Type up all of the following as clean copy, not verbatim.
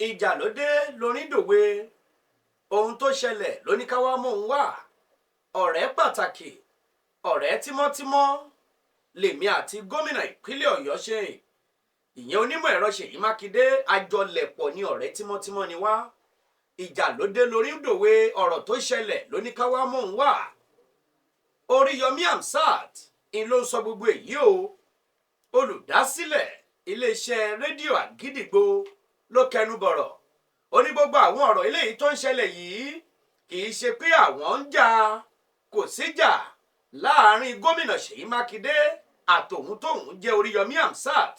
ìjà ló dé lórin dòwe ohun tó ṣẹlẹ̀ lóní ká wá mọ̀ ń wà ọ̀rẹ́ pàtàkì ọ̀rẹ́ tímọ́tímọ́ lèmi àti gómìnà ìpínlẹ̀ Ọ̀yọ́ ṣe ìyẹn onímọ̀ ẹ̀rọ Ṣèyí Mákindé àjọlẹ̀pọ̀ ní ọ̀rẹ́ tímọ́tímọ́ ni wá ìjà ló dé lórin dòwe ọ̀rọ̀ tó ṣẹlẹ̀ lóní ká wá mọ̀ ń wà Oríyọmí Hamzat ń ló ń sọ gbogbo èyí o olùdásílẹ̀ iléeṣẹ́ rédíò Àgídìgbo ló kẹnu bọ̀rọ̀ ó ní gbogbo àwọn ọ̀rọ̀ eléyìí tó ń ṣẹlẹ̀ yìí kì í ṣe pé àwọn ń jà kò síjà láàrin gómìnà Ṣèyí Mákindé àtòun tóun jẹ́ Oríyọmí Hamzat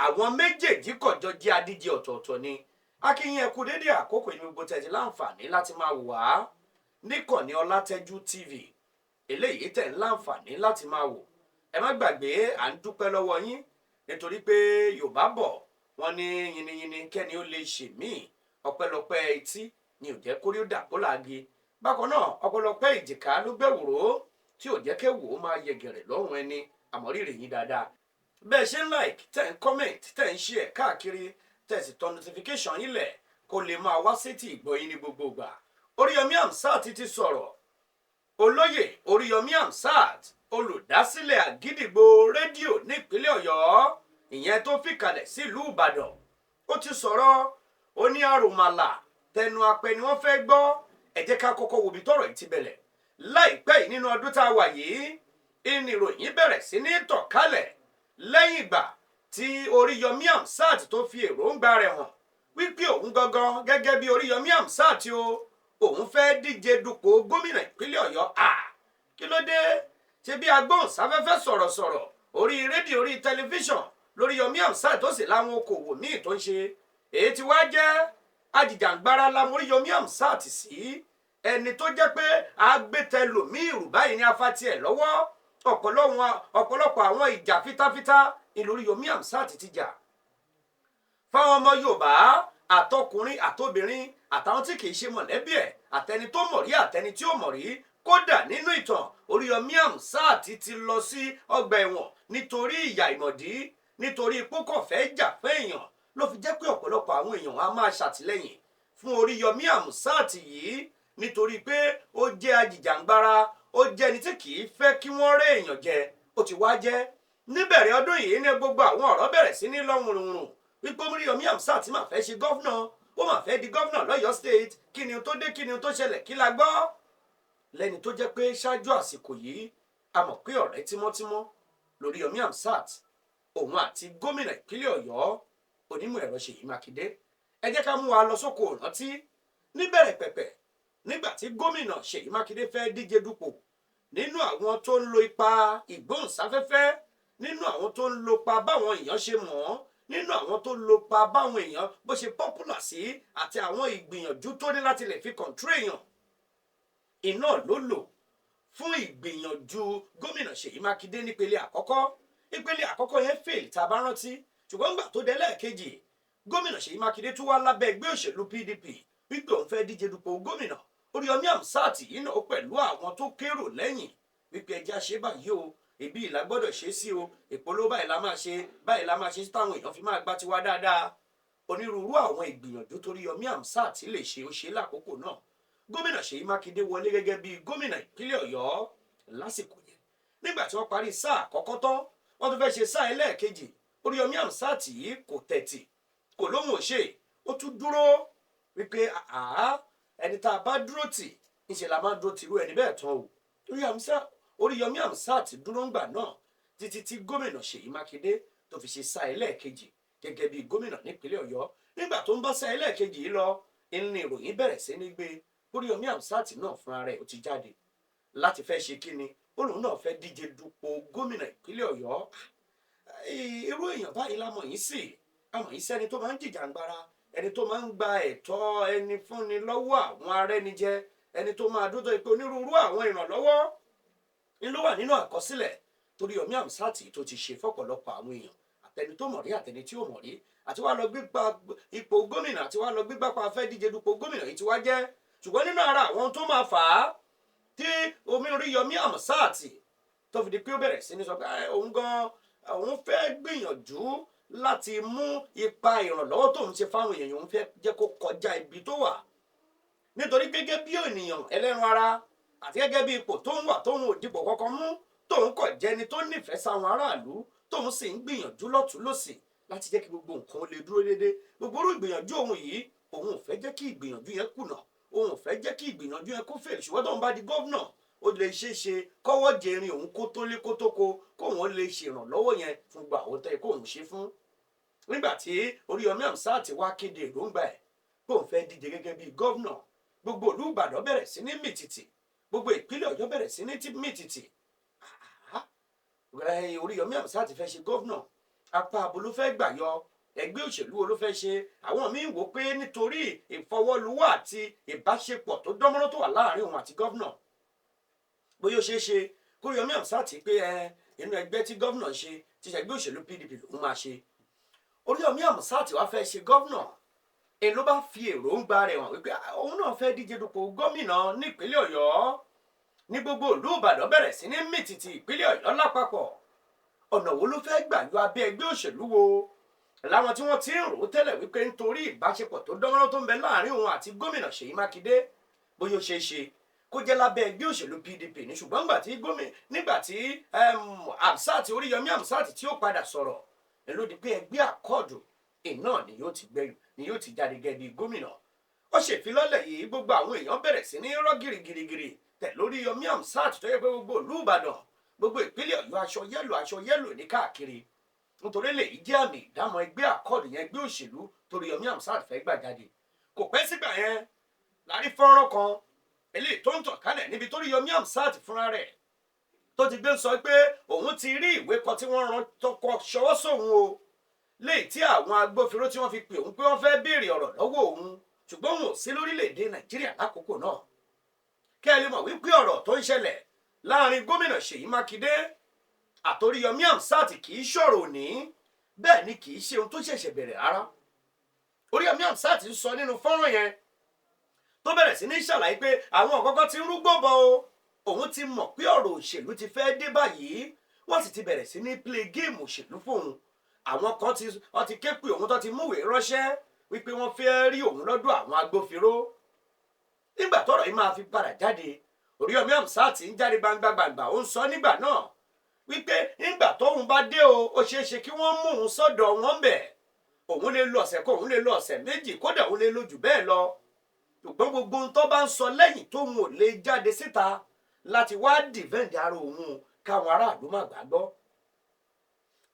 àwọn méjèèjì kọjọ jẹ́ adíje ọ̀tọ̀ọ̀tọ̀ ni akínyìn ẹkú dédé àkókò ní gbogbo tẹ̀sí láǹfààní láti máa wò wá níkànnì Ọlátẹ́jú TV eléyìí tẹ̀ ń láǹfààní láti máa wò ẹ má gbàgbé à ń dúpẹ́ lọ́wọ́ yín nítorí pé Yorùbá bọ̀ wọ́n ní yìnyínyìnyín kẹ́ni ó lè ṣe míì ọpẹ́lọpẹ́ etí ni ò jẹ́ kórí ó dà kó láàgé bákan náà ọpẹ́lọpẹ́ ìjìká ló gbẹ̀wòrò tí ò jẹ́ kéwò ó máa yẹgẹrẹ lọ́rùn ẹni àmọ́rírì yín dáadáa bẹ́ẹ̀ ṣe ń like tẹ̀ ń comment tẹ̀ ń share káàkiri tẹ̀ sì tọ notification yín lẹ̀ kó lè máa wá sétí ìgbọ́yín ní gbogbo ìgbà Oríyọmí Hamzat ti sọ̀rọ̀ olóyè Oríyọmí Hamzat olùdásílẹ̀ Àgídìgbo rédíò nípínlẹ̀ Ọ̀yọ́ ìyẹn tó fìkàlẹ̀ sílùú Ìbàdàn ó ti sọ̀rọ̀ ó ní àròmàlà tẹnu apẹ ni wọ́n fẹ́ gbọ́ ẹ jẹ́ ká kọ́kọ́ wo bí tọ́rọ̀ yìí ti bẹ̀rẹ̀ láìpẹ́ yìí nínú ọdún tá a wà yìí ìnìròyìn bẹ̀rẹ̀ sí ní tàn kálẹ̀ lẹ́yìn ìgbà tí Oríyọmí Hamzat tó fi èròǹgbà rẹ̀ hàn wípé òun gangan gẹ́gẹ́ bí Oríyọmí Hamzat òun fẹ́ díje dupò gómìnà ìpínlẹ̀ Ọ̀yọ́ kí ló dé ṣe bí agbóhùnsáfẹ́fẹ́ sọ̀rọ̀sọ̀rọ̀ orí rédíò orí tẹlifíṣàn lóríyọmí Hamzat tó sì láwọn okòwò míì tó ń ṣe èyí tí wàá jẹ́ ajìjàǹgbara lamóríyọmí Hamzat sí ẹni tó jẹ́ pé agbẹ́tẹlòmíì rù báyìí ní afátiẹ̀ lọ́wọ́ ọ̀pọ̀lọpọ̀ àwọn ìjà fitafita ìlóríyọmí Hamzat ti jà fáwọn ọmọ Yorùbá àtọkùnrin àtobìnrin àtàwọn tí kì í ṣe mọ̀lẹ́bí ẹ̀ àtẹni tó mọ̀ rí àtẹni tí ò mọ̀ rí kódà nínú ìtàn Oríyọmí Hamzat ti lọ sí ọgbà ẹ̀wọ̀n nítorí ìyà ìmọ̀dí nítorí pókàn fẹ́ jà fún èèyàn ló fi jẹ́ pé ọ̀pọ̀lọpọ̀ àwọn èèyàn á máa ṣàtìlẹ́yìn fún Oríyọmí Hamzat yìí nítorí pé ó jẹ́ ajìjàǹgbara ó jẹ́ ẹni tí kì í fẹ́ kí wọ́n rẹ́ èèyàn jẹ ó ti wá jẹ́ níbẹ̀rẹ̀ ọdún yìí ní gbogbo àwọn ọ̀rọ̀ bẹ̀rẹ̀ sí ní lọ́wùrùnrùn wípé Oríyọmí Hamzat máa fẹ́ ṣe gọ́fúnà ó máa fẹ́ di gọ́fúnà lọ́yọ́ state kí ni tó dé kí ni tó ṣẹlẹ̀ kí la gbọ́ lẹ́ni tó jẹ́ pé ṣáájú àsìkò yìí a mọ̀ pé ọ̀rẹ́ tímọ́tímọ́ lóríyọmí Hamzat òun àti gómìnà ìpínlẹ̀ Ọ̀yọ́ onímọ̀ ẹ̀rọ Ṣèyí Mákindé ẹ jẹ́ ká mú wa lọ sóko ìrántí níbẹ̀rẹ̀ pẹ̀pẹ̀ nígbà tí gómìnà Ṣèyí Mákindé fẹ́ díje dupò nínú àwọn tó ń lo ipa ìgbóhùnsáfẹ́fẹ́ nínú àwọn tó ń lo ipa báwọn èèyàn ṣe mọ̀ ọ́ nínú àwọn tó ń lo ipa báwọn èèyàn bó ṣe popular sí àti àwọn ìgbìyànjú tó ní láti lè fi control èèyàn iná ló lò fún ìgbìyànjú gómìnà Ṣèyí Mákindé nípele àkọ́kọ́ yẹn fail tá a bá rántí ṣùgbọ́n nígbà tó dé lẹ́ẹ̀kejì gómìnà Ṣèyí Mákindé tún wá lábẹ́ ẹgbẹ́ òṣèlú PDP wípé òun fẹ́ díje dupò gómìnà Oríyọmí Hamzat yìí náà pẹ̀lú àwọn tó kérò lẹ́yìn wípé ẹjẹ́ àṣẹ báyìí o ibi ìlà gbọ́dọ̀ ṣe sí o ìpolówó báyìí la máa ṣe táwọn èèyàn fi máa gbá tiwa dáadáa onírúurú àwọn ìgbìyànjú tó Oríyọmí Hamzat lè ṣe ó ṣe lákòókò náà gómìnà Ṣèyí Mákindé wọlé gẹ́gẹ́ bí gómìnà ìpínlẹ̀ Ọ̀yọ́ lásìkò yẹn nígbà tí wọ́n parí sáà àkọ́kọ́ tán wọ́n tún fẹ́ ṣe sáà ẹlẹ́ẹ̀kejì Oríyọmí Hamzat yìí kò tẹ̀tì kò lóhùn òṣè ó tún dúró wípé ẹni tá a bá dúró tì ńṣe la máa dúró tìrú ẹni bẹ́ẹ̀ tán o Oríyọmí Hamzat dúró ńgbà náà títí tí gómìnà Ṣèyí Mákindé tó fi ṣe sáà ẹlẹ́ẹ̀kejì gẹ́gẹ́ bí gómìnà nípínlẹ̀ Ọ̀yọ́ nígbà tó ń bá sáà ẹlẹ́ẹ̀kejì yìí lọ ìní ìròyìn bẹ̀rẹ̀ sí ní gbé Oríyọmí Hamzat náà fúnra rẹ̀ ó ti jáde láti fẹ́ ṣe kíni olóhùn náà fẹ́ díje dupò gómìnà ìpínlẹ̀ Ọ̀yọ́ irú èèyàn báyìí la mọ̀ yín sí àmọ̀ yín sẹ́ni tó máa ń jìjàǹgbara ẹni tó máa ń gba ẹ̀tọ́ ẹni fúnni lọ́wọ́ àwọn arẹ́nijẹ ẹni tó máa dúdú ipò onírúurú àwọn ìrànlọ́wọ́ ni ló wà nínú àkọsílẹ̀ Oríyọmí Hamzat tó ti ṣe fọ́pọ̀lọpọ̀ àwọn èèyàn àtẹni tó mọ̀ rí àtẹni tí ò mọ̀ rí àti wá lọ gbígbà ipò gómìnà àti wá lọ gbígbà pa fẹ́ díje dupò gómìnà yìí ti wá jẹ́ ṣùgbọ́n nínú ara àwọn tó máa fà á tí Oríyọmí Hamzat tó fi di pé ó bẹ̀rẹ̀ sí ní sọ pé òun gan òun fẹ́ gbìyànjú láti mú ipa ìrànlọ́wọ́ tóun ṣe fáwọn èèyàn òun fẹ́ jẹ́ kó kọjá ibi tó wà nítorí gẹ́gẹ́ bí ènìyàn ẹlẹ́ran ara àti gẹ́gẹ́ bí ipò tó ń wà tóun ò dìbò kankan mú tóun kọ̀ jẹ́ni tó nífẹ̀ẹ́ sáwọn aráàlú tóun sì ń gbìyànjú lọ́tún lọ́sì láti jẹ́ kí gbogbo nǹkan lè dúró déédéé gbogbo orú ìgbìyànjú òun yìí òun ò fẹ́ jẹ́ kí ìgbìyànjú yẹn kùnà òun ò fẹ́ jẹ́ kí ìgbìyànjú yẹn kó fèrè ṣùgbọ́n tóun bá di gómìnà ó lè ṣeé ṣe kọ́wọ́ jẹrin òun kó tó lé kó tó ko kóun lè ṣèrànlọ́wọ́ yẹn fún gbà ó tẹ́ kóun ṣe fún nígbà tí Oríyọmí Hamzat wá kéde èròǹgbà ẹ̀ kóun fẹ́ díje gẹ́gẹ́ bíi gómìnà gbogbo ìlú Ìbàdàn bẹ̀rẹ̀ sí ní mìtìtì gbogbo ìpínlẹ̀ Ọ̀yọ́ bẹ̀rẹ̀ sí ní mìtìtì Oríyọmí Hamzat fẹ́ ṣe gómìnà apá abo ló fẹ́ gbà yọ ẹgbẹ́ òṣèlú wo ló fẹ́ ṣe àwọn míín wò pé nítorí ìfọwọ́luwọ́ àti ìbáṣepọ̀ tó dánmọ́rán tó wà láàrin òun àti gómìnà bóyá ó ṣeé ṣe k'Oríyọmí Hamzat pé inú ẹgbẹ́ tí gómìnà ṣe ti ṣẹgbẹ́ òṣèlú PDP lòun máa ṣe Oríyọmí Hamzat wá fẹ́ ṣe gómìnà èyí ló bá fi èròǹgbà rẹ̀ hàn wípé òun náà fẹ́ díje dupò gómìnà nípínlẹ̀ Ọ̀yọ́ ní gbogbo ìlú Ìbàdàn bẹ̀rẹ̀ sí ní mìtìtì ìpínlẹ̀ Ọ̀yọ́ lápapọ̀ ọ̀nà wo ló fẹ́ gbà yọ abẹ́ ẹgbẹ́ òṣèlú wo láwọn tí wọ́n ti ń rò ó tẹ́lẹ̀ wípé nítorí ìbáṣepọ̀ tó dánmọ́rán tó ń bẹ láàrin òun àti gómìnà Ṣèyí Mákindé bóyá ó ṣeé ṣe kó jẹ́ lábẹ́ ẹgbẹ́ òṣèlú PDP ní ṣùgbọ́n nígbà tí Hamzat Oríyọmí Hamzat tí ó padà sọ̀rọ̀ ló di pé ẹgbẹ́ àkọọ̀dù iná ni yóò ti jáde gẹ́gẹ́ bí gómìnà ó ṣèfilọ́lẹ̀ yìí gbogbo àwọn èèyàn bẹ̀rẹ̀ sí ní rọ́ gírígírí tẹ̀ Oríyọmí Hamzat tó yẹ pé gbogbo ìlú Ìbàdàn gbogbo ìpínlẹ̀ Ọ̀yọ́ aṣọ yẹ́lò ní káàkiri nítorí lèyí jẹ́ àmì ìdámọ̀ ẹgbẹ́ àkọọ̀dù yẹn ẹgbẹ́ òṣèlú Oríyọmí Hamzat fẹ́ gbà jáde kò pẹ́ sígbà yẹn lárí fọ́nrán kan eléyìí tó ń tàn kálẹ̀ níbi Oríyọmí Hamzat fúnra rẹ̀ tó ti gbé sọ pé òun ti rí ìwé kan tí wọ́n rán tọkọ ṣọwọ́ sóhun o léyìí tí àwọn agbófinró tí wọ́n fi pè òun pé wọ́n fẹ́ béèrè ọ̀rọ̀ lọ́wọ́ òun ṣùgbọ́n òun ò sí lórílẹ̀‐èdè Nàìjíríà lákòókò náà kẹ́ ẹ lè mọ̀ wípé ọ̀rọ̀ tó ń ṣẹlẹ̀ láàrin gómìnà Ṣèyí Mákindé àti Oríyọmí Hamzat kì í ṣọ̀rọ̀ òní bẹ́ẹ̀ ni kì í ṣe ohun tó ṣẹ̀ṣẹ̀ bẹ̀rẹ̀ rárá Oríyọmí Hamzat ń sọ nínú fọ́nrán yẹn tó bẹ̀rẹ̀ sí ní ṣàlàyé pé àwọn kọ́kọ́ ti ń rúgbó bọ̀ o òun ti mọ̀ pé ọ̀rọ̀ òṣèlú ti fẹ́ dé báyìí wọ́n sì ti bẹ̀rẹ̀ sí ní play game òṣèlú fóun àwọn kan ti ké pé òun tó ti múwèé ránṣẹ́ wípé wọ́n fẹ́ rí òun lọ́dọ̀ àwọn agbófinró nígbà tọ́rọ̀ yìí máa fi padà jáde Oríyọmí Hamzat ń jáde gbangba ó ń sọ nígbà náà wípé nígbà tóun bá dé o ó ṣeé ṣe kí wọ́n mú òun sọ́dọ̀ wọn bẹ̀ òun lè lo ọ̀sẹ̀ kan òun lè lo ọ̀sẹ̀ méjì kódà òun lè lo jù bẹ́ẹ̀ lọ ṣùgbọ́n gbogbo ohun tó bá ń sọ lẹ́yìn tóun ò lè jáde síta láti wá dìvẹ́ǹdì ara òun káwọn aráàlú má gbàgbọ́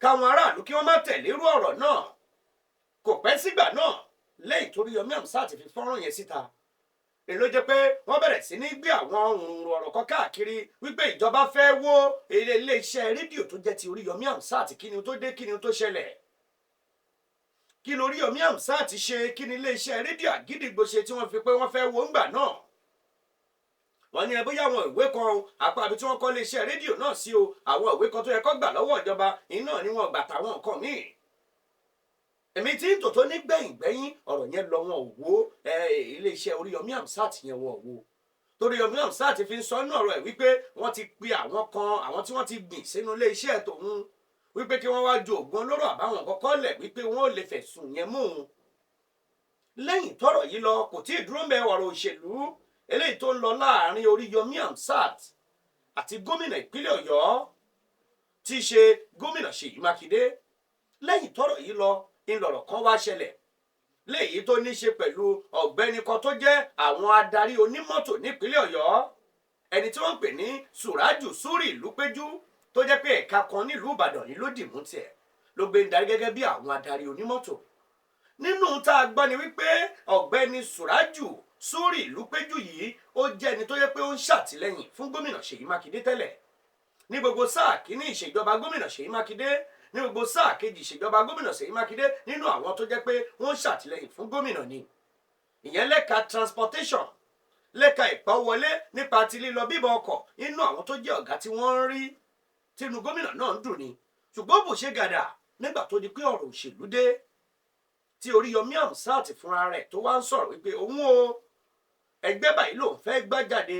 káwọn aráàlú kí wọ́n má tẹ̀lé irú ọ̀rọ̀ náà kò pẹ́ sígbà náà lẹ́yìn Oríyọmí Hamzat fi fọ́nrán yẹn síta èyí ló jẹ́ pé wọ́n bẹ̀rẹ̀ sí ní gbé àwọn ohun ọ̀rọ̀ kan káàkiri wípé ìjọba fẹ́ wó ilé-iṣẹ́ rédíò tó jẹ́ ti Oríyọmí Hamzat kí ni tó dé kí ni tó ṣẹlẹ̀ kí ni Oríyọmí Hamzat ṣe kí ni ilé-iṣẹ́ rédíò Àgídìgbo ṣe tí wọ́n fi pé wọ́n fẹ́ wó ńgbà náà wọ́n ní bóyá àwọn ìwé kan àpá àbí tí wọ́n kọ́ iléeṣẹ́ rédíò náà sí o àwọn ìwé kan tó yẹ kó gbà lọ́wọ́ ìjọba iná ni wọ́n gbà táwọn nǹkan míì èmi tí ń tòótọ́ ní gbẹ̀yìn ọ̀rọ̀ yẹn lọ wọn ò wó iléeṣẹ́ Oríyọmí Hamzat yẹn wọn ò wó Oríyọmí Hamzat fi ń sọ nínú ọ̀rọ̀ ẹ̀ wípé wọ́n ti pe àwọn tí wọ́n ti gbìn sínú iléeṣẹ́ tòun wípé kí wọ́n wá ju oògùn olóró àbáwọn kọ́kọ́ lẹ̀ wípé wọ́n ò lè fẹ̀sùn yẹn mú un lẹ́yìn tọ́rọ̀ yìí lọ kò tí ì dúró mẹ́ ọ̀rọ̀ òṣèlú eléyìí tó ń lọ láàrin Oríyọmí Hamzat àti gómìnà ìpínlẹ̀ Ọ̀yọ́ tí í ṣe gómìnà Ṣèyí Mákindé lẹ́yìn tọ́rọ̀ yìí lọ ńlọrọ̀ kan wá ṣẹlẹ̀ léyìí tó ní ṣe pẹ̀lú ọ̀gbẹ́ni kan tó jẹ́ àwọn adarí onímọ́tò nípínlẹ̀ Ọ̀yọ́ ẹni tí wọ́n ń pè ní Sùrájù Súrì Ìlúpéjú tó jẹ́ pé ẹ̀ka kan nílùú Ìbàdàn yìí ló dì mú tiẹ̀ ló gbé ń darí gẹ́gẹ́ bí àwọn adarí onímọ́tò nínú tá a gbọ́ ni wípé ọ̀gbẹ́ni Sùrájù Súrì Ìlúpéjú yìí ó jẹ́ ẹni tó yẹ pé ó ń ṣàtìlẹ́yìn fún gómìnà Ṣèyí Mákindé tẹ́lẹ̀ ní gbogbo sáà kínní ìṣèjọba gómìnà Ṣèyí Mákindé ní gbogbo sáà kejì ìṣèjọba gómìnà Ṣèyí Mákindé nínú àwọn tó jẹ́ pé wọ́n ń ṣàtìlẹ́yìn fún gómìnà ni ìyẹn lẹ́ka transportation lẹ́ka ìpawọlé nípa ti lílọ bíbọ̀ ọkọ̀ nínú àwọn tó jẹ́ ọ̀gá tí wọ́n ń rí tínú gómìnà náà ń dùn ni ṣùgbọ́n bó ṣe gàdà nígbà tó di pé ọ̀rọ̀ òṣèlú dé tí Oríyọmí Hamzat fúnra rẹ̀ tó wá ń sọ̀rọ̀ wípé òun o ẹgbẹ́ báyìí lòun fẹ́ gbá jáde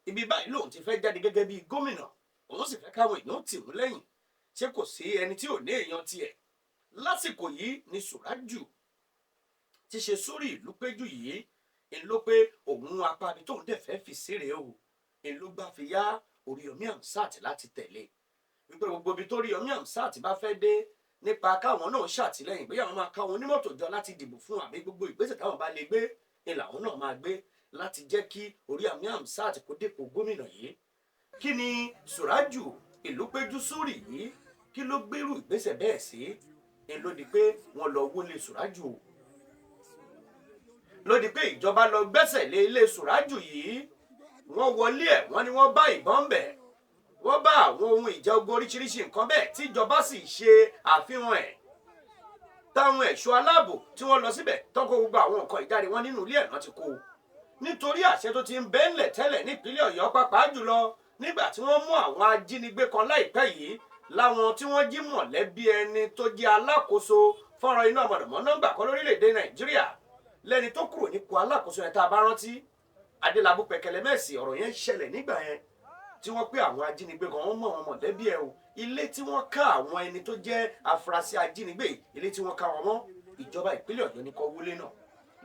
ibi báyìí lòun ti fẹ́ jáde gẹ́gẹ́ bí gómìnà òun sì fẹ́ káwọn èèyàn tì mú lẹ́yìn ṣé kò sí ẹni tí ò ní èèyàn tiẹ̀ lásìkò yìí ni Suraju ti ṣe sórí ìlú péjú yìí ń ló pé òun apá ibi tóun dẹ̀ fẹ́ fi síre o ń ló gbà fi yá Oríyọmí Hamzat láti tẹ̀lé wípé gbogbo ibi tó Oríyọmí Hamzat bá fẹ́ dé nípa káwọn náà ṣàtìlẹ́yìn bóyá àwọn máa káwọn onímọ́tò jọ láti dìbò fún àbí gbogbo ìgbésẹ̀ táwọn bá lè gbé ni làwọn náà máa gbé láti jẹ́ kí Oríyọmí Hamzat kó dépò gómìnà yìí. Kí ni Suraju Ìlúpéjú Súrì yìí kí ló gbérù ìgbésẹ̀ bẹ́ẹ̀ sí ń ló di pé wọ́n lọ wọlé Suraju ló di pé ìjọba lọ gbẹ́sẹ̀ lé ilé Suraju yìí wọ́n wọlé ẹ̀ wọ́n ní wọ́n bá ìbọn bẹ̀ wọ́n bá àwọn ohun ìjà ogun oríṣiríṣi nǹkan bẹ́ẹ̀ tí ìjọba sì ṣe àfihàn ẹ̀ táwọn ẹ̀ṣọ́ aláàbò tí wọ́n lọ síbẹ̀ tọ́kọ gbogbo àwọn nǹkan ìjáde wọn nínú ilé ẹ̀ náà ti kó nítorí àṣẹ tó ti ń bẹ́ńlẹ̀ tẹ́lẹ̀ nípínlẹ̀ Ọ̀yọ́ pàápàá jùlọ nígbà tí wọ́n mú àwọn ajínigbé kan láìpẹ́ yìí láwọn tí wọ́n jí mọ̀lẹ́bí ẹni tó jẹ́ alákòóso fọ́nrán iná mọ̀nàmọ́ná gbà kan lórílẹ̀‐èdè Nàìjíríà lẹ́ni tó kúrò nípò alákòóso yẹn tá a bá rántí Adélabú Pẹ̀kẹ́lẹ́ Mẹ́sì ọ̀rọ̀ yẹn ṣẹlẹ̀ nígbà yẹn tí wọ́n pé àwọn ajínigbé kan wọ́n mọ̀ wọn mọ̀lẹ́bí ẹ̀ o ilé tí wọ́n ká àwọn ẹni tó jẹ́ afurasí ajínigbé ilé tí wọ́n ká wọn mọ́ ìjọba ìpínlẹ̀ Ọ̀yọ́ ní kó wọlé náà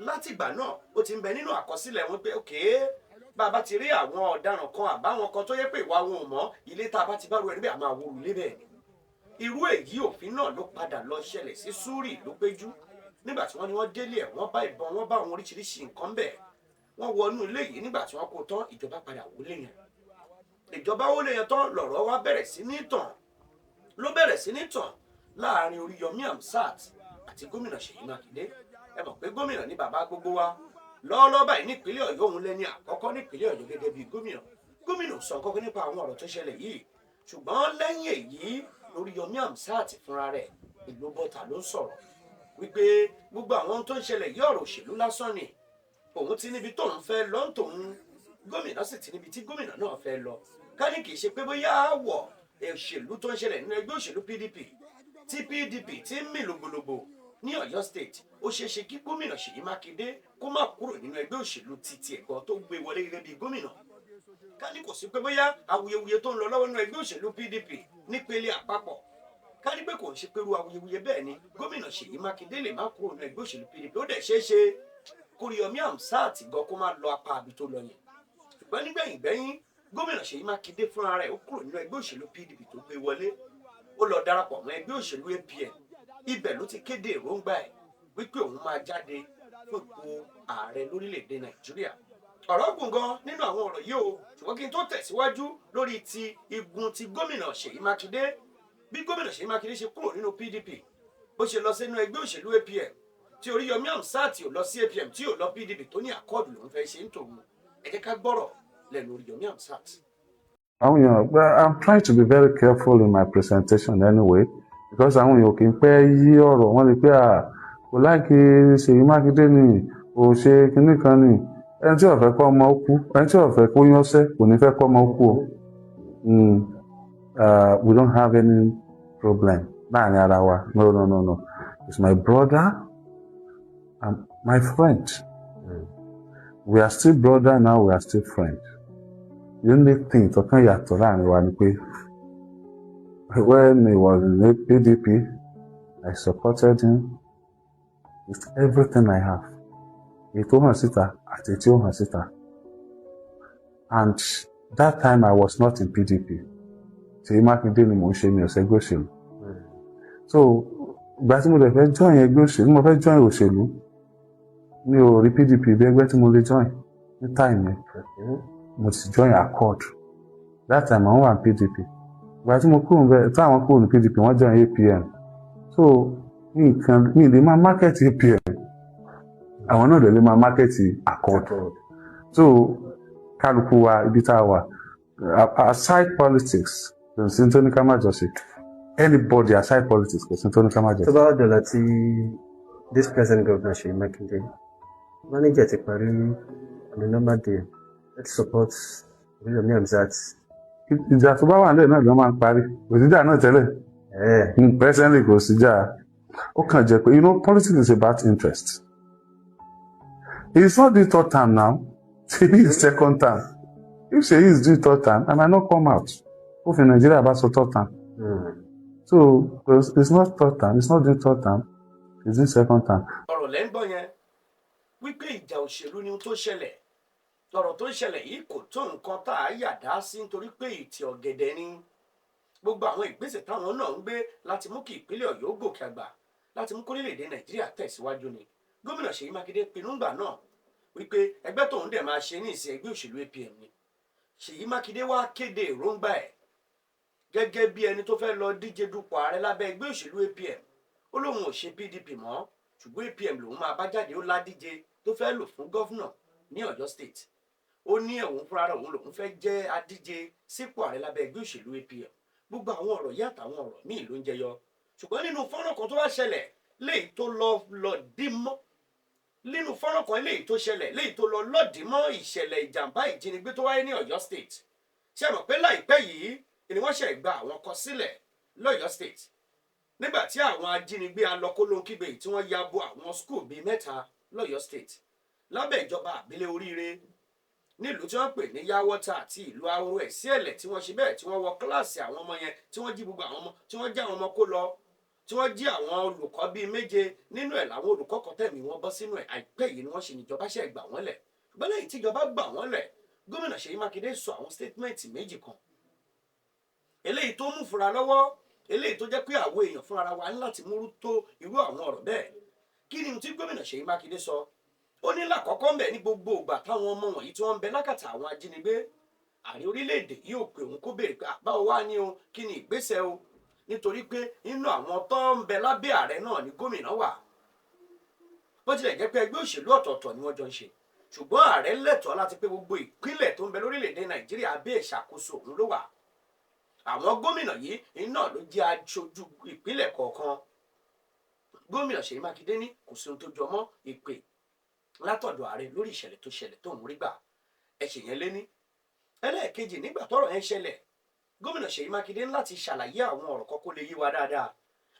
látìgbà náà ó ti ń bẹ nínú àkọsílẹ̀ wọn pé òkè bàbá ti rí àwọn ọ̀daràn kan àbáwọn kan tó yẹ pé ìwà wọn ò mọ́ ilé tá a bá ti bá ru ẹni bẹ́ẹ̀ àmọ́ àwọn òrùlé bẹ́ẹ̀ irú èyí òfin náà ló padà lọ ṣẹlẹ̀ sí Súrì Ìlúpéjú nígbà tí wọ́n ní wọ́n délé ẹ̀ wọ́n bá ìbọn wọ́n bá àwọn oríṣiríṣi nǹkan bẹ́ẹ̀ wọ́n wọnú ilé yìí nígbà tí wọ́n kó tán ìjọba padà wọlé yẹn ìjọba wọlé yẹn tán lọ̀rọ̀ wá bẹ̀rẹ̀ sí ní tàn ló bẹ̀rẹ̀ sí ní tàn láàrin Oríyọmí Hamzat àti gómìnà Ṣèyí Mákindé ẹ mọ̀ pé gómìnà ní bàbá gbogbo wa lọ́ọ́lọ́ọ́ báyìí nípínlẹ̀ Ọ̀yọ́ òun lẹ́ni àkọ́kọ́ nípínlẹ̀ Ọ̀yọ́ gẹ́gẹ́ bíi gómìnà sọ kọ́kọ́ nípa àwọn ọ̀rọ̀ tó ṣẹlẹ̀ yìí ṣùgbọ́n lẹ́yìn èyí Oríyọmí Hamzat fúnra rẹ̀ ìlú bọ́tà ló sọ̀rọ̀ wípé gbogbo àwọn tó ń ṣẹlẹ̀ yìí ọ̀rọ̀ òṣèlú lásán ni òun ti níbi tóun fẹ́ lọ tòun gómìnà sì ti níbi tí gómìnà náà fẹ́ lọ ká ní kì í ṣe pé bóyá àwọ̀ òṣèlú tó ń ṣẹlẹ̀ nínú ẹgbẹ́ òṣèlú PDP tí PDP ti ń mì lògbòlògbò ní Ọ̀yọ́ state ó ṣeé ṣe kí gómìnà Ṣèyí Mákindé kó má kúrò nínú ẹgbẹ́ òṣèlú títí ẹ̀gbọ́n tó gbé wọlé gẹ́gẹ́ bíi gómìnà ká ní kò sí pé bóyá awuyewuye tó ń lọ lọ́wọ́ nínú ẹgbẹ́ òṣèlú PDP nípele àpapọ̀ ká ní pé kò ń ṣe pé irú awuyewuye bẹ́ẹ̀ ni gómìnà Ṣèyí Mákindé lè má kúrò nínú ẹgbẹ́ òṣèlú PDP ó dẹ̀ ṣeé ṣe k'Oríyọmí Hamzat gan kó má lọ apá àbí tó lọ yẹn ṣùgbọ́n nígbẹ̀yìn gómìnà Ṣèyí Mákindé fúnra rẹ̀ ó kúrò nínú ẹgbẹ́ òṣèlú PDP tó gbé wọlé ó lọ darapọ̀ mọ́ ẹgbẹ́ òṣèlú APM ibẹ̀ ló ti kéde èròǹgbà ẹ̀ wípé òun máa jáde fún ipò ààrẹ lórílẹ̀‐èdè Nàìjíríà ọ̀rọ̀ gùn gan nínú àwọn ọ̀rọ̀ yìí o ṣùgbọ́n kí n tó tẹ̀síwájú lórí ti igun ti gómìnà Ṣèyí Mákindé bí gómìnà Ṣèyí Mákindé ṣe kúrò nínú PDP bó ṣe lọ sínú ẹgbẹ́ òṣèlú APM tí Oríyọmí Hamzat ò lọ sí APM tí ò lọ PDP tó ní àkọọdù lòún fẹ́ ṣe ń tòun ẹ jẹ́ ká gbọ́rọ̀ lẹ́nu Oríyọmí Hamzat. I'm trying to be very careful in my presentation anyway because àwọn èèyàn kì í pẹ́ yí ọ̀rọ̀ wọn lè pé kò láìkí Ṣèyí Mákindé ni ò ṣe kinní kan ni ẹni tí ó fẹ́ kọ́ ọmọ kú ẹni tí ó fẹ́ kó yánṣẹ́ kò ní fẹ́ kọ́ ọmọ kú o we don't have any problem láàrin ara wa no it's my brother and my friend we are still brother now we are still friends the only thing tó kàn yàtọ̀ láàrin wa ni pé when he was in the PDP I supported him with everything I have èyí tó hàn síta àti tí ó hàn síta and that time I was not in PDP Ṣèyí Mákindé ni mò ń ṣe mi ọ̀sẹ̀ ẹgbẹ́ òṣèlú so ìgbà tí mo lè fẹ́ join ẹgbẹ́ òṣèlú mo fẹ́ join òṣèlú mi ò rí PDP bí ẹgbẹ́ tí mo lè join ní time yẹn mo ti join Accord that time àwọn wà ní PDP ìgbà tí mo kúrò bẹ́ẹ̀ táwọn kúrò ní PDP wọ́n join APM so mi lè máa market APM àwọn náà lè máa market Accord so kálukú wa ibi tá a wà aside politics kò sí tó ní ká má jọ ṣe anybody aside politics kò sí tó ní ká má jọ ṣe. tó bá wà dọ̀là tí this present governor Ṣèyí Mákindé manager ti parí on a normal day let's support Oríyọmí Hamzat. ìjà tó bá wà nílẹ̀ náà ló máa ń parí kò síjà náà tẹ́lẹ̀ presently kò síjà ó kàn jẹ́ pé politics is about interest. It's not the third time now. Ṣèyí is second time. If Ṣèyí is the third time, I might not come out. Ó fi Nàìjíríà bá sọ third time. So it's not third time, it's not the third time, it's the second time. ọ̀rọ̀ lẹ́ ń gbọ́ yẹn wípé ìjà òṣèlú ni ohun tó ṣẹlẹ̀ ọ̀rọ̀ tó ń ṣẹlẹ̀ yìí kò tó nǹkan tá a yàdá sí nítorí pé ìtì ọ̀gẹ̀dẹ̀ ni gbogbo àwọn ìgbésẹ̀ táwọn náà ń gbé láti mú kí ìpínlẹ̀ Ọ̀yọ́ gòkè àgbà láti mú kórílẹ̀-èdè Nàìjíríà tẹ̀síwájú ni gómìnà Ṣèyí Mákindé pinnu ńgbà náà wípé ẹgbẹ́ tóun dẹ̀ máa ṣe ní ìsìn ẹgbẹ́ òṣèlú APM ni Ṣèyí Mákindé wá kéde èròǹgbà ẹ̀ gẹ́gẹ́ bí ẹni tó fẹ́ lọ díje dupò ààrẹ lábẹ́ ẹgbẹ́ òṣèlú APM ó lóun ò ṣe PDP mọ́ ṣùgbọ́n APM lòun máa bá jáde ó ládíje tó fẹ́ lò fún gọ́fúnà ní Ọ̀yọ́ state ó ní òun fúnra rẹ̀ òun lòun fẹ́ jẹ́ adíje sípò ààrẹ lábẹ́ ẹgbẹ́ òṣèlú APM gbogbo àwọn ọ̀rọ̀ yìí àtàwọn ọ̀rọ̀ míì ló ń jẹyọ ṣùgbọ́n nínú fọ́nrán kan tó wá ṣẹlẹ̀ léyìí tó lọ dí mọ́ nínú fọ́nrán kan léyìí tó ṣẹlẹ̀ léyìí tó lọ lọ́dí mọ́ ìṣẹ̀lẹ̀ ìjàmbá ìjínigbé tó wáyé ní Ọ̀yọ́ state ṣé ẹ mọ̀ pé láìpẹ́ yìí ni wọ́n ṣe gba àwọn kan sílẹ̀ lọ́yọ́ state nígbà tí àwọn ajínigbé alọ́kólóńkígbe tí wọ́n ya bo àwọn skul bíi 3 lọ́yọ́ state lábẹ́ ìjọba àbílẹ̀ Oríire nílùú tí wọ́n pè ní Yáwọ́tà àti ìlú Ahoro Ẹ̀síẹ̀lẹ̀ tí wọ́n ṣe bẹ́ẹ̀ tí wọ́n wọ kíláàsì àwọn ọmọ yẹn tí wọ́n jí gbogbo àwọn ọmọ tí wọ́n já àwọn ọmọ kó lọ tí wọ́n jí àwọn olùkọ́ bíi 7 nínú ẹ̀ làwọn olùkọ́ kan tẹ̀mí wọn bọ́ sínú ẹ̀ àìpẹ́ yìí ni wọ́n ṣe níjọba ṣe gbà wọ́n lẹ̀ ṣùgbọ́n lẹ́yìn tíjọba gbà wọ́n lẹ̀ gómìnà Ṣèyí Mákindé sọ àwọn statement méjì kan eléyìí tó mú fura lọ́wọ́ eléyìí tó jẹ́ pé àwọn èèyàn fúnra wa ní láti múrú tó irú àwọn ọ̀rọ̀ bẹ́ẹ̀ kí ni tí gómìnà Ṣèyí Mákindé sọ ó ní lákọ̀ọ́kọ́ ń bẹ ní gbogbo ìgbà táwọn ọmọ wọ̀nyí tí wọ́n ń bẹ lákàtà àwọn ajínigbé ààrẹ orílẹ̀-èdè yìí ò pé òun kó béèrè pé àbáwọ̀ wá ní o kí ni ìgbésẹ̀ o nítorí pé nínú àwọn tó ń bẹ lábẹ́ ààrẹ náà ni gómìnà wà bó tilẹ̀ jẹ́ pé ẹgbẹ́ òṣèlú ọ̀tọ̀ọ̀tọ̀ ni wọ́n jọ ń ṣe ṣùgbọ́n ààrẹ lẹ́tọ̀ọ́ láti pé gbogbo ìpínlẹ̀ tó ń bẹ lórílẹ̀-èdè Nàìjíríà abẹ́ ìṣàkóso òun ló wà àwọn gómìnà yìí iná ló jẹ́ aṣojú ìpínlẹ̀ kọ̀ọ̀kan gómìnà Ṣèyí Mákindé ní kò sí ohun tó jọ mọ́ ìpè látọ̀dọ̀ ààrẹ lórí ìṣẹ̀lẹ̀ tó ṣẹlẹ̀ tó ń rí gbà ẹ̀ṣẹ̀ yẹn lé ní ẹlẹ́ẹ̀kejì nígbà tọ́rọ̀ yẹn ṣẹlẹ̀ gómìnà Ṣèyí Mákindé ní láti ṣàlàyé àwọn ọ̀rọ̀ kan kó lè yé wa dáadáa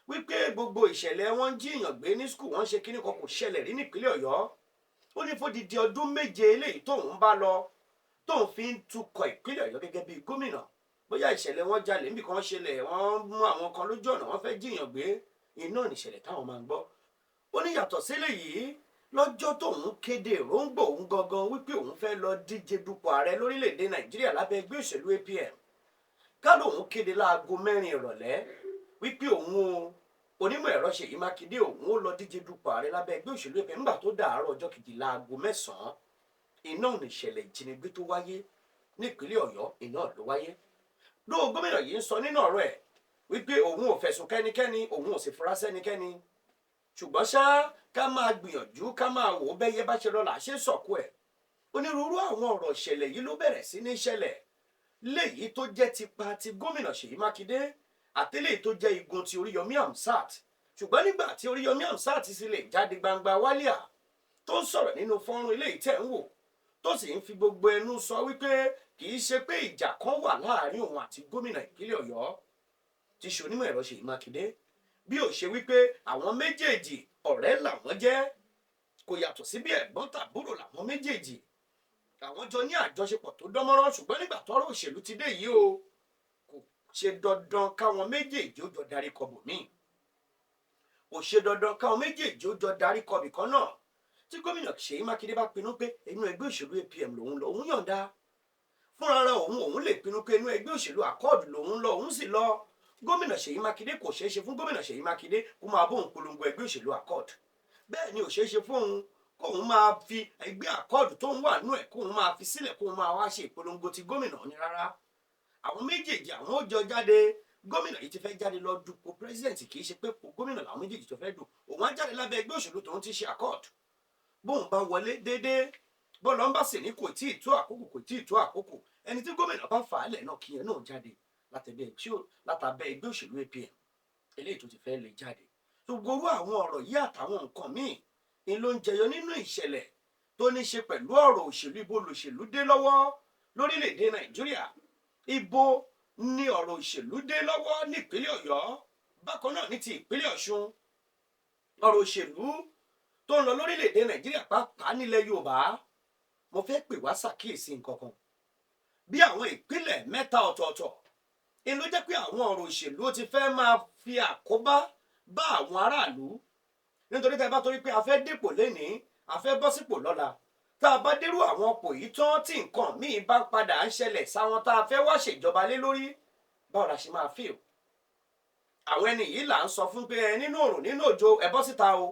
wípé gbogbo ìṣẹ̀lẹ̀ wọn ń jíyàn gbé ní skul wọn ṣe kíní kan kò ṣẹlẹ̀ rí nípínlẹ̀ Ọ̀yọ́ ó ní fódìdí ọdún 7 eléyìí tóun bá lọ tóun fi ń tukọ̀ ìpínlẹ̀ Ọ̀yọ́ gẹ́gẹ́ bíi gómìnà bóyá ìṣẹ̀lẹ̀ wọn jalè níbi kan ṣẹlẹ̀ wọ́n mú àwọn kan lójú ọ̀nà wọ́n fẹ́ jíyàn gbé iná níṣẹ̀lẹ̀ táwọn máa ń gbọ́ ó ní yàtọ̀ sílẹ̀ yìí lọ́jọ́ tóun kéde èròǹgbà òun gangan wípé òun fẹ́ lọ díje dupò ààrẹ lórílẹ̀‐èdè Nàìjíríà lábẹ́ ẹgbẹ́ òṣèlú APM ká lóun kéde láago 4 ìrọ̀lẹ́ wípé òun onímọ̀ ẹ̀rọ Ṣèyí Mákindé òun ó lọ díje dupò ààrẹ lábẹ́ ẹgbẹ́ òṣèlú APM nígbà tó dàárọ̀ ọjọ́ kejì láago 9 iná níṣẹ̀lẹ̀ ìjínigbé tó wáyé nípínlẹ̀ Ọ̀yọ́ iná ló wáyé lóò gómìnà yìí ń sọ nínú ọ̀rọ̀ ẹ̀ wípé òun ò fẹ̀sùn kẹ́nikẹ́ni òun ò sì fura sẹ́nikẹ́ni ṣùgbọ́n ṣá ká máa gbìyànjú ká máa wò ó bẹ́yẹ bá ṣe lọ́la ṣe sọ̀kú ẹ̀ onírúurú àwọn ọ̀rọ̀ ìṣẹ̀lẹ̀ yìí ló bẹ̀rẹ̀ sí ní ṣẹlẹ̀ léyìí tó jẹ́ tipa ti gómìnà Ṣèyí Mákindé àtẹ́lẹ̀ tó jẹ́ igun ti Oríyọmí Hamzat ṣùgbọ́n nígbà tí Oríyọmí Hamzat sì lè jáde gbangba wálíà tó ń sọ̀rọ̀ nínú fọ́nrán eléyìí tẹ̀ ń wò tó sì ń fi gbogbo ẹnu sọ wípé kì í ṣe pé ìjà kan wà láàrin òun àti gómìnà ìpínlẹ̀ Ọ̀yọ́ tí ṣe onímọ̀ ẹ̀rọ Ṣèyí Mákindé bí ó ṣe wípé àwọn méjèèjì ọ̀rẹ́ làwọn jẹ́ kò yàtọ̀ sí bí ẹ̀gbọ́n tàbúrò làwọn méjèèjì àwọn jọ ní àjọṣepọ̀ tó dánmọ́rán ṣùgbọ́n nígbà tọ́rọ̀ òṣèlú ti dé yìí o kò ṣe dandan káwọn méjèèjì ó jọ darí kọ bòmíì kò ṣe dandan káwọn méjèèjì ó jọ darí kọ bìkan náà tí gómìnà Ṣèyí Mákindé bá pinnu pé inú ẹgbẹ́ òṣèlú APM lòun yọ̀ǹda fúnra òun lè pinnu pé inú ẹgbẹ́ òṣèlú Accord lòun lọ òun sì lọ gómìnà Ṣèyí Mákindé kò ṣeé ṣe fún gómìnà Ṣèyí Mákindé kó máa bóun polongo ẹgbẹ́ òṣèlú Accord bẹ́ẹ̀ ni ò ṣeé ṣe fún òun kóun máa fi ẹgbẹ́ Accord tó ń wà nú ẹ̀ kóun máa fi sílẹ̀ kóun máa wá ṣe ìpolongo ti gómìnà ní rárá àwọn méjèèjì àwọn ó jọ jáde gómìnà yìí ti fẹ́ jáde lọ dupò pírẹsidẹ̀ntì kì í ṣe pé gómìnà làwọn méjèèjì tó fẹ́ dù òun á jáde lábẹ́ ẹgbẹ́ òṣèlú tóun ti ṣe Accord bóun bá wọlé déédéé bọ́ọ̀lù ọ̀nbá sì ní kò tí ì tó àkókò ẹni tí gómìnà bá fà á lẹ̀ náà kíyẹn náà jáde látàbẹ́ ẹgbẹ́ òṣèlú APM eléyìí tó ti fẹ́ lè jáde gbogbo àwọn ọ̀rọ̀ yìí àtàwọn nǹkan míì ni ló ń jẹyọ nínú ìṣẹ̀lẹ̀ tó ní ṣe pẹ̀lú ọ̀rọ̀ òṣèlú ibo lòṣèlú dé lọ́wọ́ lórílẹ̀‐èdè Nàìjíríà ibo ni ọ̀rọ̀ òṣèlú dé lọ́wọ́ nípínlẹ̀ Ọ̀yọ́ bákan náà ní ti ìpínlẹ̀ Ọ̀ṣun ọ̀rọ̀ òṣèlú tó ń lọ lórílẹ̀‐èdè Nàìjíríà pàápàá nílẹ̀ Yorùbá mo fẹ́ pè wá ṣàkíyèsí nǹkan kan bí àwọn ìpínlẹ̀ 3 ọ̀tọ̀ọ̀tọ̀ inú jẹ́ pé àwọn ọ̀rọ̀ òṣèlú ti fẹ́ máa fi àkóbá bá àwọn aráàlú nítorí tá a bá torí pé a fẹ́ dépò lénìí a fẹ́ bọ́ sípò lọ́la tá a bá dérú àwọn ọ̀pọ̀ yìí tán tí nǹkan míì bá padà ń ṣẹlẹ̀ sáwọn tá a fẹ́ wá ṣèjọba lé lórí báwo la ṣe máa feel àwọn ẹni yìí là ń sọ fún pé ẹ nínú òrùn nínú òjò ẹ bọ́ síta o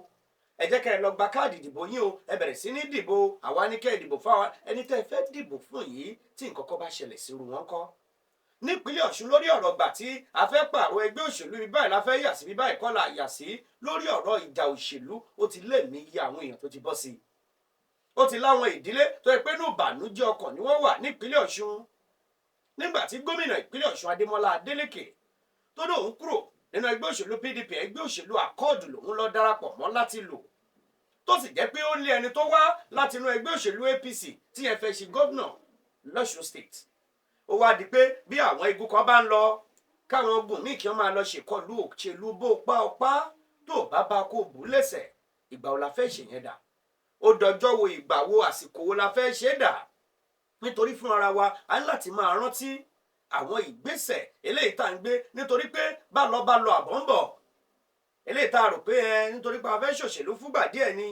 ẹ jẹ́ kẹ́ ẹ lọ gba káàdì ìdìbò yín o ẹ bẹ̀rẹ̀ sí ní dìbò àwa ní kẹ́ ẹ dìbò fáwa ẹni tẹ́ ẹ fẹ́ dìbò fún yìí tí nǹkan kan bá ṣẹlẹ̀ sírú wọn kọ́ nípínlẹ̀ Ọ̀ṣun lórí ọ̀rọ̀ gbà tí a fẹ́ pààrọ̀ ẹgbẹ́ òṣèlú bí báyìí la fẹ́ yà sí bí báyìí kọ́ la yà sí lórí ọ̀rọ̀ ìjà òṣèlú ó ti lé ní iye àwọn èèyàn tó ti bọ́ sí i ó ti láwọn ìdílé tó yẹ pé ní ìbànújẹ́ ọkàn ni wọ́n wà nípínlẹ̀ Ọ̀ṣun nígbà tí gómìnà ìpínlẹ̀ Ọ̀ṣun Adémọ́lá Adélékè tó lóun kúrò nínú ẹgbẹ́ òṣèlú PDP ẹgbẹ́ òṣèlú Accord lòun lọ darapọ̀ mọ́ láti lò tó sì jẹ́ pé ó lé ẹni tó wá láti inú ẹgbẹ́ òṣèlú APC tí yẹn fẹ́ ṣe gómìnà lọ́ṣun state ó wá di pé bí àwọn igun kan bá ń lọ káwọn ogun míì kí wọ́n máa lọ ṣèkọlù òṣèlú bó pa ọpá tó bá kó bù lẹ́sẹ̀ ìgbà wo la fẹ́ ṣe yẹn dà ó dọjọ́ wo ìgbà wo àsìkò wo la fẹ́ ṣe dà nítorí fún ara wa a ní láti máa rántí àwọn ìgbésẹ̀ eléyìí tá à ń gbé nítorí pé bá lọ àbọ̀ ń bọ̀ eléyìí tá a rò pé nítorí pé a fẹ́ ṣòṣèlú fúgbà díẹ̀ ni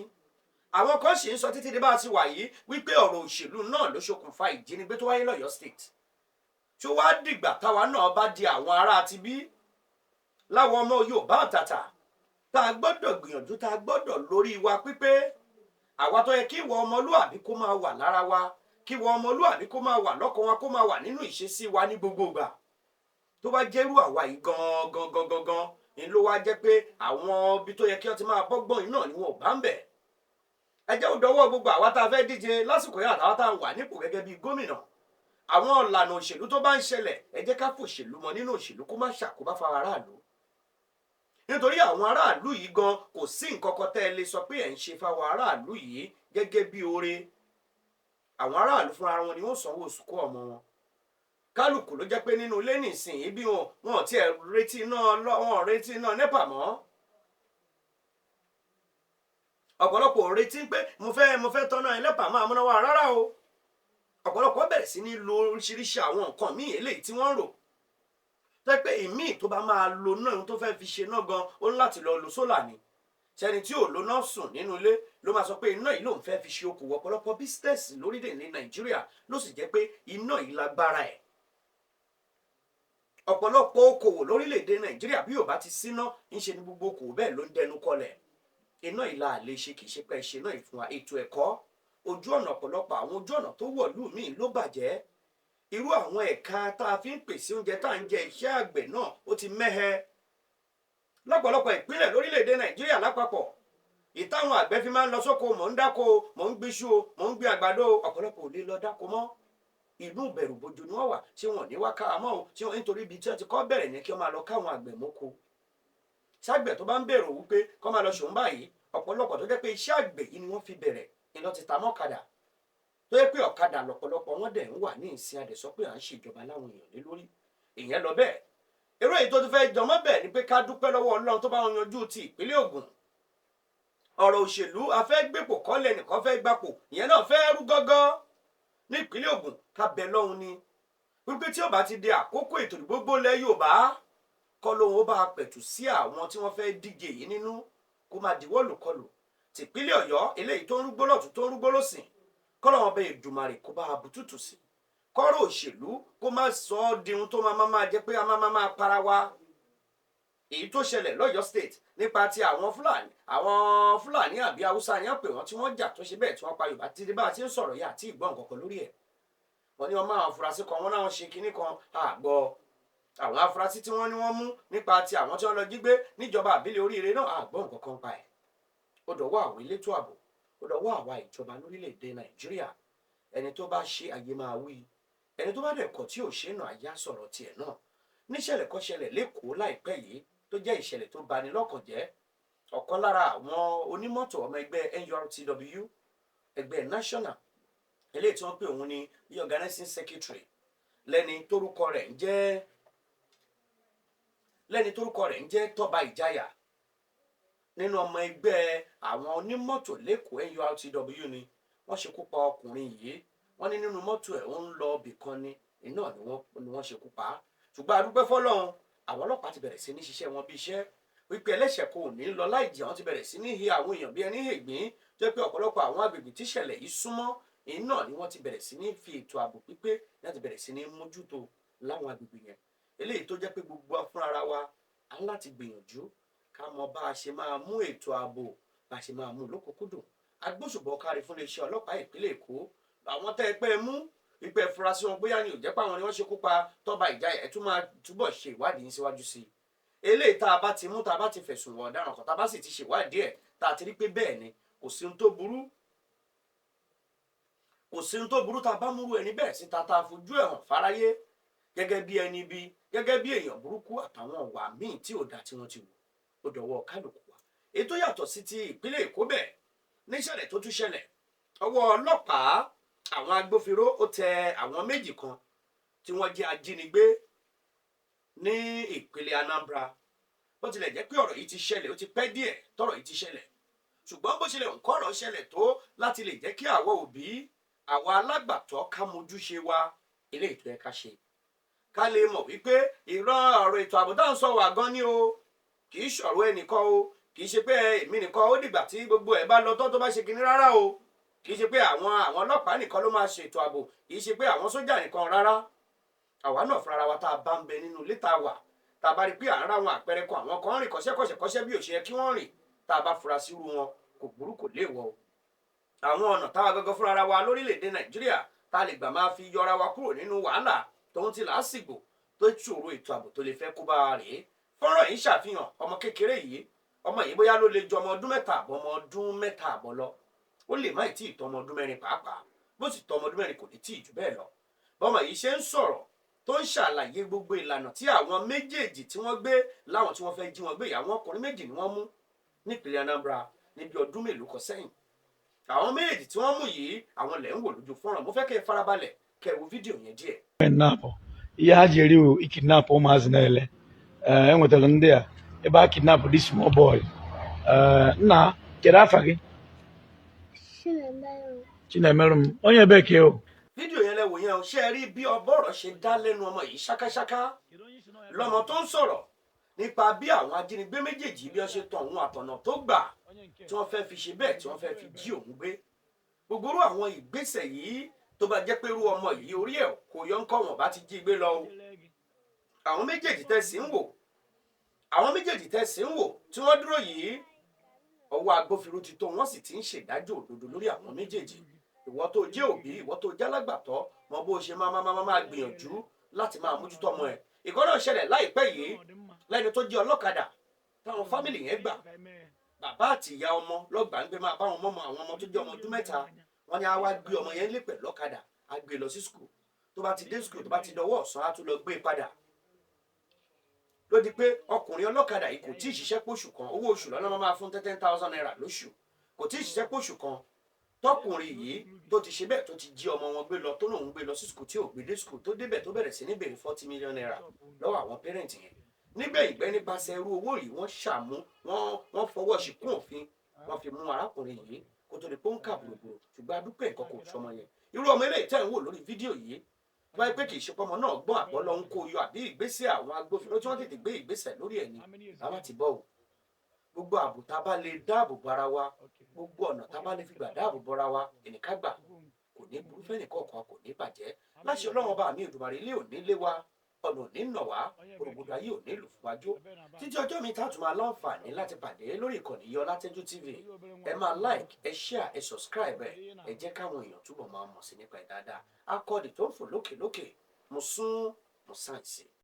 àwọn kan sì ń sọ títí dé bá a ti wà yìí wípé ọ̀rọ̀ òṣèlú náà ló ṣokùnfà ìjínigbé tó wáyé lọ́yọ́ state tí ó wá dìgbà táwa náà bá di àwọn ará ti bí láwọn ọmọ Yorùbá àtàtà tá a gbọ́dọ̀ gbìyànjú tá a gbọ́dọ̀ lórí wa pípé àwa tó yẹ kí ìwọ ọmọlúàbí kó máa wà lára wa kí ìwọ ọmọlúàbí kó máa wà lọ́kàn wa kó máa wà nínú ìṣesí wa ní gbogbo ìgbà tó bá jẹ́rú àwa yìí gangan ni ló wá jẹ́ pé àwọn ibi tó yẹ kí wọ́n ti máa bọ́gbọ́n yìí náà ni wọn ò bá ń bẹ̀ ẹ jẹ́ ó dọwọ́ gbogbo àwa tá a fẹ́ díje lásìkò yìí àtàwọn tá a wà nípò gẹ́gẹ́ bíi gómìnà àwọn ìlànà òṣèlú tó bá ń ṣẹlẹ̀ ẹ jẹ́ ká fòṣèlú mọ́ nínú òṣèlú kó má ṣàkóbá fáwọn aráàlú nítorí àwọn aráàlú yìí gan kò sí nǹkan kan tẹ́ ẹ lè sọ pé ẹ̀ ń ṣe fáwọn aráàlú yìí gẹ́gẹ́ bí oore àwọn aráàlú fúnra wọn ni wọ́n sanwó oṣù kó ọmọ wọn kálukú ló jẹ́ pé nínú ilé nísìnyí bí wọn ti ẹ̀ retí iná nẹ́pà mọ́ ọ̀pọ̀lọpọ̀ ò retí pé mo fẹ́ tọ́nà ẹlẹ́pà máa múná wá rárá o ọ̀pọ̀lọpọ̀ bẹ̀rẹ̀ sí ní lo oríṣiríṣi àwọn nǹkan míì eléyìí tí wọ́n rò tẹ́ pé ìmíì tó bá máa lo náà tó fẹ́ fi ṣe náà gan ó ní láti lọ lo sólà ni ṣẹni tí ò lo náà sùn nínú ilé ló máa sọ pé iná yìí lòun fẹ́ fi ṣe okòwò ọ̀pọ̀lọpọ̀ bísítẹ́ẹ̀sì lórílẹ̀-èdè Nàìjíríà ló sì jẹ́ pé iná yìí lágbára ẹ̀ ọ̀pọ̀lọpọ̀ okòwò lórílẹ̀-èdè Nàìjíríà bí ò bá ti síná ń ṣe ní gbogbo okòwò bẹ́ẹ̀ ló ń dẹnu kọlẹ̀ iná yìí la lè ṣe kìí ṣe pé ṣe náà ìfún wa ètò ẹ̀kọ́ ojú ọ̀nà ọ̀pọ̀lọpọ̀ àwọn ojú ọ̀nà tó wọ̀lú míì ló bàjẹ́ irú àwọn ẹ̀ka tá a fi ń pèsè oúnjẹ tá à ń jẹ iṣẹ́ àgbẹ̀ náà ó ti mẹ́hẹ lọ́pọ̀lọpọ̀ ìpínlẹ̀ lórílẹ̀‐èdè Nàìjíríà lápapọ̀ ìtàwọn àgbẹ̀ fi máa ń lọ sóko mò ń dáko mò ń gbéṣu mò ń gbé àgbàdo ọ̀pọ̀lọpọ̀ ò lè lọ dáko mọ́ ìlú ìbẹ̀rù bojo ni wọ́n wà tí wọ́n ní wá ká mọ́ o tí wọ́n nítorí ibi tí wọ́n ti kọ́ bẹ̀rẹ̀ ní kí wọ́n máa lọ káwọn àgbẹ̀ mọ́ko ṣàgbẹ̀ tó bá ń bèrò wípé kọ́ máa lọ ṣòun báyìí ọ̀pọ̀lọpọ̀ tó jẹ́ pé iṣẹ́ àgbẹ̀ yìí ni wọ́n fi bẹ̀rẹ̀ iná ti ta mọ́kadà tó yẹ pé ọ̀kadà lọ́pọ̀lọpọ̀ wọn dẹ̀ ń wà ní ìsìn adẹ̀ sọ pé à ń ṣèjọba láwọn èèyàn lé lórí ìyẹn lọ bẹ́ẹ̀ èrò èyí tó ti fẹ́ jọmọ́ bẹ́ẹ̀ ni pé ká dúpẹ́ lọ́wọ́ Ọlọ́run tó bá wọn yanjú ti ìpínlẹ̀ Ògùn ọ̀rọ̀ òṣèlú afẹ́ gbépò kọ́lẹ̀ nìkan fẹ́ gbapò ìyẹn náà fẹ́ rú gọ́gọ́ ní ìpínlẹ̀ Ògùn ká bẹ lọ́hùn ni wípé tí ó bá ti di àkókò ètò gbogbo lẹ̀ Yorùbá kọ́ lóhun ó bá pẹ̀tù sí àwọn tí wọ́n fẹ́ díje yìí nínú kó máa diwọ́ lùkọlù tìpínlẹ̀ Ọ̀yọ́ eléyìí tó ń rúgbó lọ́tún tó ń rúgbó lọ́sìn kọ́lọ́ wọn bẹ Èdùmàrè kó bá abùtútù sí kọ́rọ̀ òṣèlú kó má sọ ọ́ di ohun tó máa jẹ́ pé a máa para wa èyí tó ṣẹlẹ̀ lọ́yọ́ state nípa ti àwọn Fúlàní àbí Haúsá ni wọ́n pè wọ́n tí wọ́n jà tó ṣe bẹ́ẹ̀ tí wọ́n pa Yorùbá títí bá a ti ń sọ̀rọ̀ yìí àti ìgbọ́n kankan lórí ẹ̀ wọ́n ní wọ́n máa afurasí kan wọ́n náà ṣe kinní kan àgbọ̀ àwọn afurasí tí wọ́n ní wọ́n mú nípa ti àwọn tí wọ́n lọ jí gbé níjọba àbílẹ̀ oríire náà àgbọ̀n kankan pa ẹ̀ ó dọ̀wọ́ àwọn elétò ààbò ó dọ̀wọ́ àwa ìjọba lórílẹ̀‐èdè Nàìjíríà ẹni tó bá ṣe àyè máa wí ẹni tó bá dẹ̀ kọ̀ tí ò ṣe náà àyà sọ̀rọ̀ tiẹ̀ náà níṣẹ̀lẹ̀ kan ṣẹlẹ̀ lẹ́kọ̀ọ́ láìpẹ́ yìí tó jẹ́ ìṣẹ̀lẹ̀ tó bani lọ́kàn jẹ́ ọ̀kan lára àwọn onímọ́tò ọmọ ẹgbẹ́ NURTW ẹgbẹ́ national eléyìí tí wọ́n pè òun ní the organizing secretary lẹ́ni tórúkọ rẹ̀ ń jẹ́ Tọ́ba Ìjáyà nínú ọmọ ẹgbẹ́ àwọn onímọ́tò lẹ́kọ̀ọ́ NURTW ni wọ́n ṣekú pa ọkùnrin yìí wọ́n ní nínú mọ́tò ẹ̀ ń lọ ibì kan ni iná ni wọ́n ṣekú pa á ṣùgbọ́n a dúpẹ́ fọ́lọ́run àwọn ọlọ́pàá ti bẹ̀rẹ̀ sí ní ṣiṣẹ́ wọn bí iṣẹ́ wípé ẹlẹ́ṣẹ̀ kò ní lọ láì jẹ́ wọ́n ti bẹ̀rẹ̀ sí ní hi àwọn èèyàn bí ẹni hègbín jẹ́ pé ọ̀pọ̀lọpọ̀ àwọn agbègbè tíṣẹ̀lẹ̀ yìí súnmọ́ iná ni wọ́n ti bẹ̀rẹ̀ sí ní fi ètò ààbò pípé láti bẹ̀rẹ̀ sí ní mójútó láwọn agbègbè yẹn eléyìí tó jẹ́ pé gbogbo afúnra wa á láti gbìyànjú ká mọ bá a ṣe máa mú ètò ààbò bá a ṣe máa mú lókùnkúndùn agbóṣùbọ̀ kárí fún iléeṣẹ́ ọlọ́pàá ìpínlẹ̀ Èkó àwọn tẹ́ ẹ pẹ́ mú ìpẹ́ furasí wọn bóyá ni ò jẹ́ pé àwọn ni wọ́n ṣekú pa Tọ́ba Ìjàyà ẹ̀ tún máa túbọ̀ ṣe ìwádìí síwájú sí i eléyìí tá a bá ti mú tá a bá ti fẹ̀sùn wọ̀ ọ̀daràn kan tá a bá sì ti ṣèwádìí ẹ̀ tá a ti rí pé bẹ́ẹ̀ ni kò sí ohun tó burú tá a bá múrú ẹni bẹ́ẹ̀ síta tá a fojú ẹ̀ hàn fáráyé gẹ́gẹ́ bí ẹni bí gẹ́gẹ́ bí èèyàn burúkú àtàwọn ọ̀wà míì tí ò dá tí wọ́n ti wù ó dọ̀wọ́ kálukú wa ètò yàtọ̀ sí ti ìpínlẹ̀ Èkó bẹ́ẹ̀ níṣẹ̀lẹ̀ tó tún ṣẹlẹ̀ ọwọ́ ọlọ́pàá àwọn agbófinró ó tẹ àwọn méjì kan tí wọ́n jẹ́ ajínigbé ní ìpínlẹ̀ Anambra bó tilẹ̀ jẹ́ pé ọ̀rọ̀ yìí ti ṣẹlẹ̀ ó ti pẹ́ díẹ̀ tọ́rọ̀ yìí ti ṣẹlẹ̀ ṣùgbọ́n bó ṣẹlẹ̀ nǹkan ọ̀rọ̀ ṣẹlẹ̀ tó láti lè jẹ́ kí àwọn òbí àwọn alágbàtọ́ ká mójúṣe wa ilé ètò ẹ̀ka ṣe ká lè mọ̀ wípé ìran ọ̀rọ̀ ètò ààbò dáhùn sọ wà gan ni o kì í ṣọ̀rọ̀ ẹnìkan o kì í ṣe pé èmi nìkan ó dìgbà tí gbogbo ẹ̀ bá lọ tán tó bá ṣe kinní rárá o kì í ṣe pé àwọn ọlọ́pàá nìkan ló máa ṣe ètò ààbò kì í ṣe pé àwọn sójà nìkan rárá àwa náà fúnra wa tá a bá ń bẹ nínú ilé tá a wà tá a bá rí pé à ń ra àwọn àpẹẹrẹ kan àwọn kan rìn kọ́ṣẹ́kọ́ṣẹ́ bí ò ṣe yẹ kí wọ́n rìn tá a bá fura sí irú wọn kò burú kò léèwọ̀ o àwọn ọ̀nà táwa gangan fúnra wa lórílẹ̀‐èdè Nàìjíríà tá a lè gbà máa fi yọra wa kúrò nínú wàhálà tóun ti làásìgbò tó ṣòro ètò ààbò tó lè fẹ́ kó bá a rèé fọ́nrán yìí ṣàfihàn ọmọ kékeré yìí ọmọ yìí bóyá ló lè ju ọmọ ọdún mẹ́ta àbọ̀ ọmọ ọdún mẹ́ta àbọ̀ lọ ó lè má tí ì tọ́ ọmọ ọdún mẹ́rin pàápàá bó sì tọ́ ọmọ ọdún mẹ́rin kò ní tí ì jù bẹ́ẹ̀ lọ bọ́mọ yìí ṣe ń sọ̀rọ̀ tó ń ṣàlàyé gbogbo ìlànà tí àwọn méjèèjì tí wọ́n gbé láwọn tí wọ́n fẹ́ jí wọn gbé àwọn ọkùnrin méjì ni wọ́n mú nípínlẹ̀ Anambra níbi ọdún mélòó kan sẹ́yìn àwọn méjèèjì tí wọ́n mú yìí àwọn lẹ̀ ń wò lójú fọ́nrán mo fẹ́ kẹ́ ẹ farabalẹ̀ kẹ́ ẹ wo fídíò yẹn díẹ̀. ihe ha ji eri ikidnap ụmụazị na-ele enwetara ndị a ebe a kidnap dị small boy nna kedu afa gị Chinemerum onye ebe ka o fídíò yẹn lẹ wò yẹn o ṣe rí bí ọbọ̀rọ̀ ṣe dá lẹ́nu ọmọ yìí ṣákáṣáká lọ́mọ tó ń sọ̀rọ̀ nípa bí àwọn ajínigbé méjèèjì bí wọ́n ṣe tàn òun àtọ̀nà tó gbà tí wọ́n fẹ́ fi ṣe bẹ́ẹ̀ tí wọ́n fẹ́ fi jí òun gbé gbogbo irú àwọn ìgbésẹ̀ yìí tó bá jẹ́ pé irú ọmọ yìí orí ẹ̀ kò yọ ń kọ́ wọn bá ti jí gbé lọ o àwọn méjèèjì tẹ̀sí ń wò tí wọ́n dúró yìí ọwọ́ agbófinró ti tó wọ́n sì ti ń ṣèdájọ́ òdodo lórí àwọn méjèèjì ìwọ tó jẹ́ òbí ìwọ tó jẹ́ alágbàtọ́ mọ bó ṣe máa gbìyànjú láti máa mójútó ọmọ ẹ̀ ìkọ́ náà ṣẹlẹ̀ láìpẹ́ yìí lẹ́ni tó jẹ́ ọlọ́kadà táwọn fámìlì yẹn gbà bàbá àti ìyá ọmọ lọ́gbà ń gbé máa bá wọn mọ́mọ́ àwọn ọmọ tó jẹ́ ọmọ ọdún mẹ́ta wọ́n ní á wá gbé ọmọ yẹn lé pẹ̀lú ọ̀kadà á gbé lọ sí skul tó bá ti dé skul tó bá ti dọwọ́ ọ̀sán á tún lọ gbé padà ló di pé ọkùnrin ọlọ́kadà yìí kò tí ì ṣiṣẹ́ póṣù kan owó oṣù lọ́nà máa fún 10,000 naira lóṣù kò tí ì ṣiṣẹ́ póṣù kan tọkùnrin yìí tó ti ṣe bẹ́ẹ̀ tó ti jí ọmọ wọn gbé lọ tó lòun gbé lọ sí skul tí ò gbé dé skul tó débẹ̀ tó bẹ̀rẹ̀ sí ní béèrè 40 million naira lọ́wọ́ àwọn pẹ́rẹ́ǹtì yẹn níbẹ̀ ìgbẹ́ nípasẹ̀ irú owó yìí wọ́n ṣàmú wọ́n fọwọ́ ṣìkún òfin wọ́n fi mú arákùnrin yìí kó tó di pọ́ńkà gbòògbò ṣùgbọ́n adúpẹ́ nǹkan kò sọmọ yẹn irú ọmọ eléyìí tẹ́ ń wò lórí fídíò yìí wáyé pé kì í ṣe pọ́mọ náà gbọ́n àbọ̀ lọ ń kó yọ àbí ìgbésẹ̀ àwọn agbófinró tí wọ́n tètè gbé ìgbésẹ̀ lórí ẹ̀ ní láwọn ti bọ̀ wò gbogbo ààbò tá a bá lè dáàbò bo ara wa gbogbo ọ̀nà tá a bá lè fi gbà dáàbò bo ara wa ẹnìkan gbà kò ní burú fẹ́nìkọ̀ọ̀kan kò ní bàjẹ́ láṣẹ Ọlọ́run Ọba mi Èdùmàrè ilé òní lé wa ọ̀nà òní nà wá gbogbo ayé òní lù fún wájú títí ọjọ́ mi tààtù máa láǹfààní láti pàdé lórí ìkànnì yìí Ọlátẹ́jú TV ẹ máa like ẹ share ẹ subscribe ẹ jẹ́ káwọn èèyàn túbọ̀ máa mọ̀ sí nípa ẹ̀ dáadáa akọ́dì tó ń fò lókè lókè mo sún mo sáǹsì.